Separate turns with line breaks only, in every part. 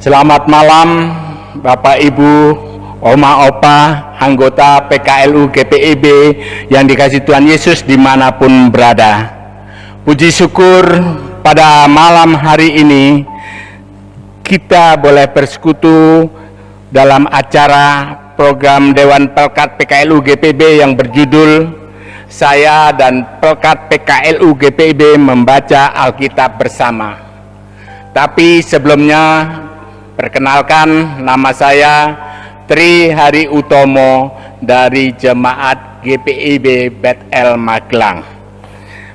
Selamat malam Bapak Ibu, Oma Opa, anggota PKLU GPIB yang dikasihi Tuhan Yesus dimanapun berada. Puji syukur pada malam hari ini kita boleh bersekutu dalam acara program Dewan Pelkat PKLU GPIB yang berjudul Saya dan Pelkat PKLU GPIB membaca Alkitab bersama. Tapi sebelumnya, perkenalkan, nama saya Tri Hari Utomo dari Jemaat GPIB Bethel Magelang.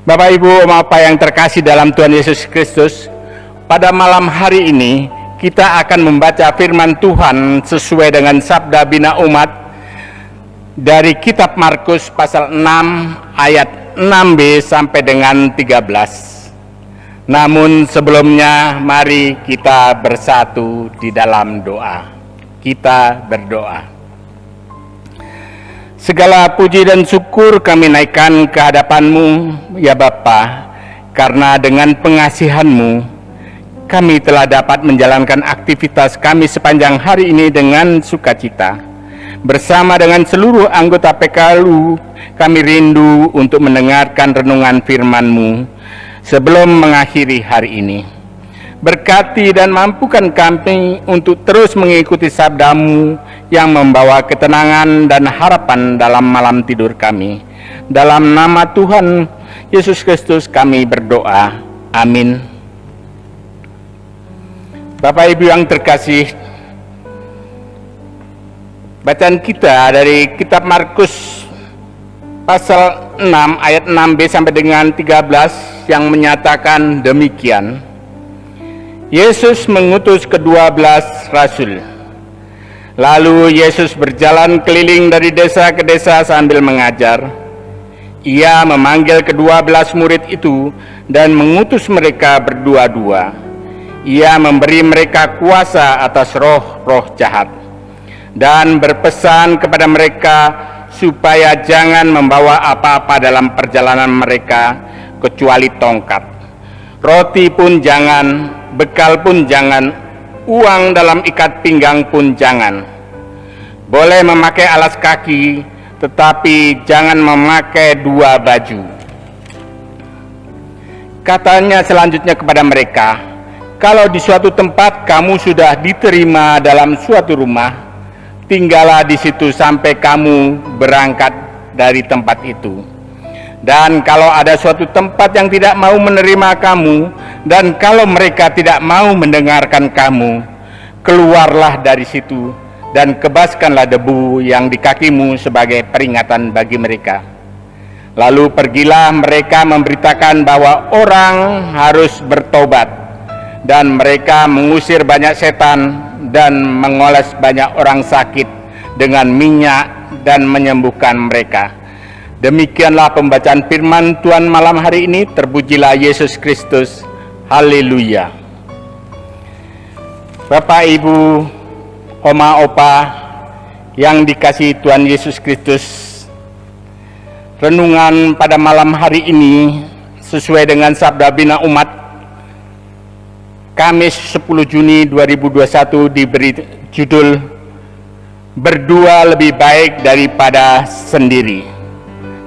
Bapak Ibu Bapak yang terkasih dalam Tuhan Yesus Kristus, pada malam hari ini kita akan membaca firman Tuhan sesuai dengan sabda bina umat dari kitab Markus pasal 6 ayat 6b sampai dengan 13. Namun sebelumnya mari kita bersatu di dalam doa. Kita berdoa. Segala puji dan syukur kami naikkan ke hadapan-Mu ya Bapa, karena dengan pengasihan-Mu kami telah dapat menjalankan aktivitas kami sepanjang hari ini dengan sukacita. Bersama dengan seluruh anggota PKLU, kami rindu untuk mendengarkan renungan firman-Mu sebelum mengakhiri hari ini. Berkati dan mampukan kami untuk terus mengikuti sabda-Mu yang membawa ketenangan dan harapan dalam malam tidur kami. Dalam nama Tuhan Yesus Kristus kami berdoa. Amin. Bapak Ibu yang terkasih, bacaan kita dari kitab Markus pasal 6 ayat 6b sampai dengan 13 yang menyatakan demikian. Yesus mengutus ke-12 rasul. Lalu Yesus berjalan keliling dari desa ke desa sambil mengajar. Ia memanggil ke-12 murid itu dan mengutus mereka berdua-dua. Ia memberi mereka kuasa atas roh-roh jahat dan berpesan kepada mereka supaya jangan membawa apa-apa dalam perjalanan mereka kecuali tongkat. Roti pun jangan, bekal pun jangan, uang dalam ikat pinggang pun jangan. Boleh memakai alas kaki, tetapi jangan memakai dua baju. Katanya selanjutnya kepada mereka, kalau di suatu tempat kamu sudah diterima dalam suatu rumah, tinggallah di situ sampai kamu berangkat dari tempat itu. Dan kalau ada suatu tempat yang tidak mau menerima kamu, dan kalau mereka tidak mau mendengarkan kamu, keluarlah dari situ dan kebaskanlah debu yang di kakimu sebagai peringatan bagi mereka. Lalu pergilah mereka memberitakan bahwa orang harus bertobat, dan mereka mengusir banyak setan dan mengoles banyak orang sakit dengan minyak dan menyembuhkan mereka. Demikianlah pembacaan firman Tuhan malam hari ini. Terpujilah Yesus Kristus. Haleluya. Bapak Ibu, Oma Opa yang dikasihi Tuhan Yesus Kristus, renungan pada malam hari ini sesuai dengan sabda bina umat Kamis 10 Juni 2021 diberi judul Berdua Lebih Baik Daripada Sendiri.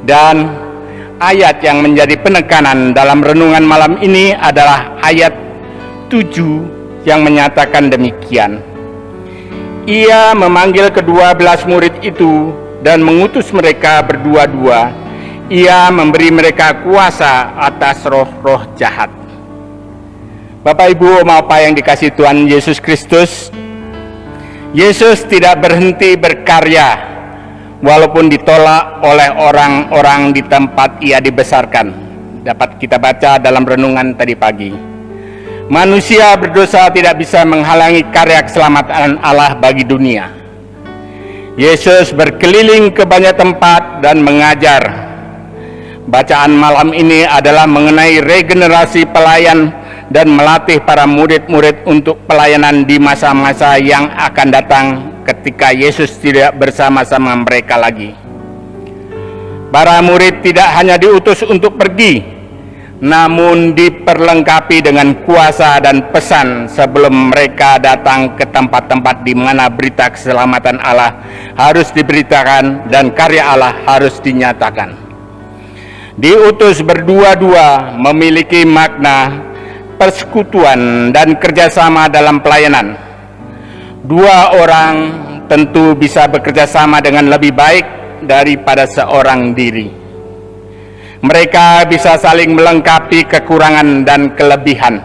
Dan ayat yang menjadi penekanan dalam renungan malam ini adalah ayat 7 yang menyatakan demikian. Ia memanggil ke-12 murid itu dan mengutus mereka berdua-dua. Ia memberi mereka kuasa atas roh-roh jahat. Bapak Ibu Bapak yang dikasihi Tuhan Yesus Kristus, Yesus tidak berhenti berkarya walaupun ditolak oleh orang-orang di tempat ia dibesarkan. Dapat kita baca dalam renungan tadi pagi. Manusia berdosa tidak bisa menghalangi karya keselamatan Allah bagi dunia. Yesus berkeliling ke banyak tempat dan mengajar. Bacaan malam ini adalah mengenai regenerasi pelayan dan melatih para murid-murid untuk pelayanan di masa-masa yang akan datang ketika Yesus tidak bersama-sama mereka lagi. Para murid tidak hanya diutus untuk pergi, namun diperlengkapi dengan kuasa dan pesan sebelum mereka datang ke tempat-tempat di mana berita keselamatan Allah harus diberitakan dan karya Allah harus dinyatakan. Diutus berdua-dua memiliki makna persekutuan dan kerjasama dalam pelayanan. Dua orang tentu bisa bekerja sama dengan lebih baik daripada seorang diri. Mereka bisa saling melengkapi kekurangan dan kelebihan,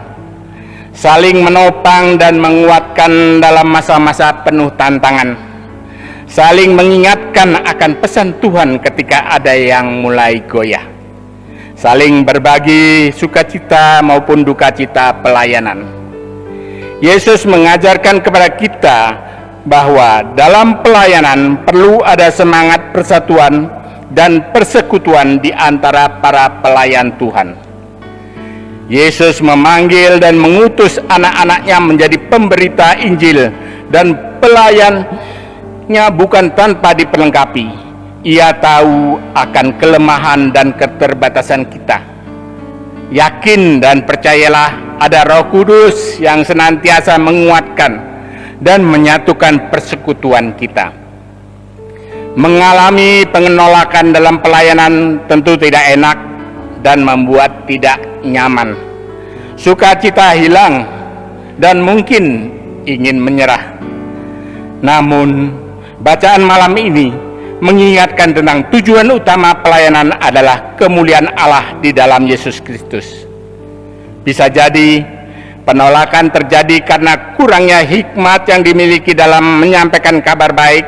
saling menopang dan menguatkan dalam masa-masa penuh tantangan, saling mengingatkan akan pesan Tuhan ketika ada yang mulai goyah, saling berbagi sukacita maupun duka cita pelayanan. Yesus mengajarkan kepada kita bahwa dalam pelayanan perlu ada semangat persatuan dan persekutuan di antara para pelayan Tuhan. Yesus memanggil dan mengutus anak-anaknya menjadi pemberita Injil dan pelayannya bukan tanpa diperlengkapi. Ia tahu akan kelemahan dan keterbatasan kita. Yakin dan percayalah ada Roh Kudus yang senantiasa menguatkan dan menyatukan persekutuan kita. Mengalami penolakan dalam pelayanan tentu tidak enak dan membuat tidak nyaman. Sukacita hilang dan mungkin ingin menyerah. Namun, bacaan malam ini mengingatkan tentang tujuan utama pelayanan adalah kemuliaan Allah di dalam Yesus Kristus. Bisa jadi penolakan terjadi karena kurangnya hikmat yang dimiliki dalam menyampaikan kabar baik,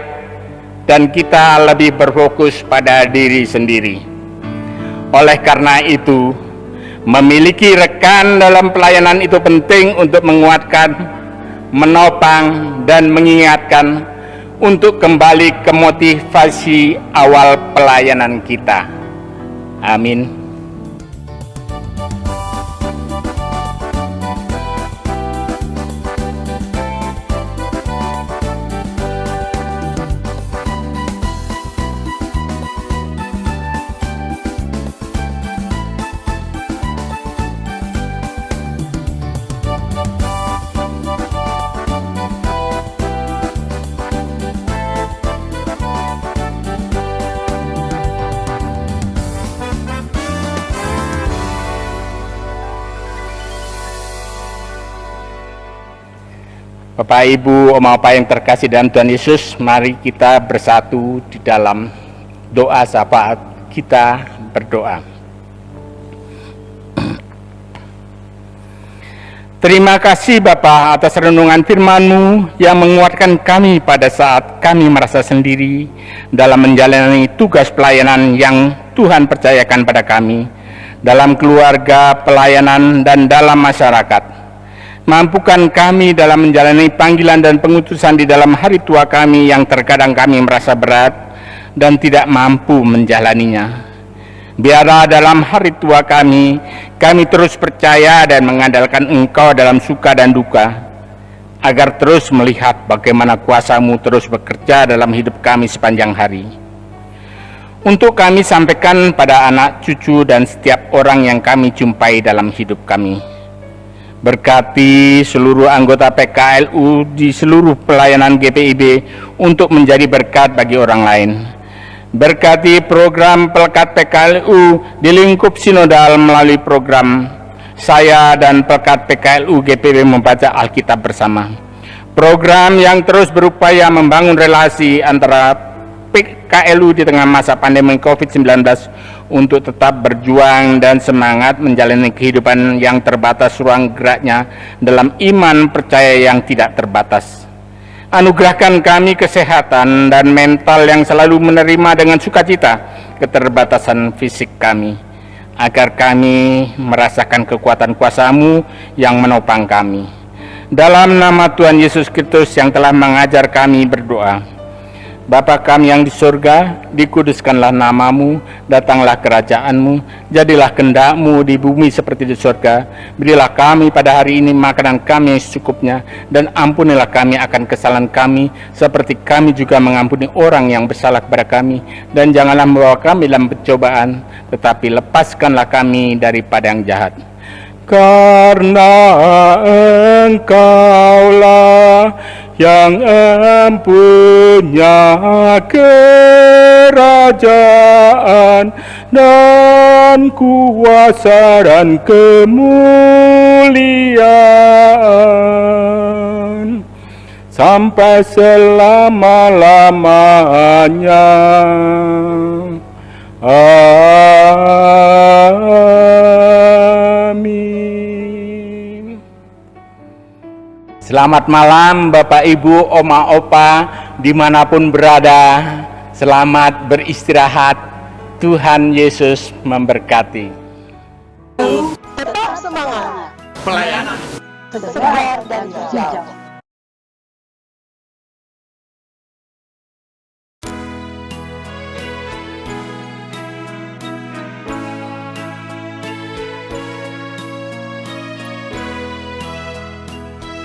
dan kita lebih berfokus pada diri sendiri. Oleh karena itu, memiliki rekan dalam pelayanan itu penting untuk menguatkan, menopang, dan mengingatkan untuk kembali ke motivasi awal pelayanan kita. Amin. Bapak, Ibu, Om, Opa yang terkasih dalam Tuhan Yesus, mari kita bersatu di dalam doa syafaat. Kita berdoa. Terima kasih Bapa atas renungan firman-Mu yang menguatkan kami pada saat kami merasa sendiri dalam menjalani tugas pelayanan yang Tuhan percayakan pada kami, dalam keluarga, pelayanan, dan dalam masyarakat. Mampukan kami dalam menjalani panggilan dan pengutusan di dalam hari tua kami yang terkadang kami merasa berat dan tidak mampu menjalaninya. Biarlah dalam hari tua kami terus percaya dan mengandalkan Engkau dalam suka dan duka, agar terus melihat bagaimana kuasa-Mu terus bekerja dalam hidup kami sepanjang hari. Untuk kami sampaikan pada anak, cucu, dan setiap orang yang kami jumpai dalam hidup kami. Berkati seluruh anggota PKLU di seluruh pelayanan GPIB untuk menjadi berkat bagi orang lain. Berkati program Pelekat PKLU di lingkup sinodal melalui program saya dan Pelekat PKLU GPIB membaca Alkitab bersama. Program yang terus berupaya membangun relasi antara PKLU di tengah masa pandemi COVID-19 untuk tetap berjuang dan semangat menjalani kehidupan yang terbatas ruang geraknya dalam iman percaya yang tidak terbatas. Anugerahkan kami kesehatan dan mental yang selalu menerima dengan sukacita keterbatasan fisik kami, agar kami merasakan kekuatan kuasa-Mu yang menopang kami. Dalam nama Tuhan Yesus Kristus yang telah mengajar kami berdoa, Bapa kami yang di surga, dikuduskanlah namamu, datanglah kerajaanmu, jadilah kehendak-mu di bumi seperti di surga. Berilah kami pada hari ini makanan kami yang secukupnya, dan ampunilah kami akan kesalahan kami, seperti kami juga mengampuni orang yang bersalah kepada kami. Dan janganlah membawa kami dalam pencobaan, tetapi lepaskanlah kami daripada yang jahat. Karena Engkaulah yang empunya kerajaan dan kuasa dan kemuliaan sampai selama-lamanya. Amin. Selamat malam Bapak Ibu, Oma Opa, dimanapun berada. Selamat beristirahat. Tuhan Yesus memberkati.
Tetap semangat.
Pelayanan
Segar dan hijau.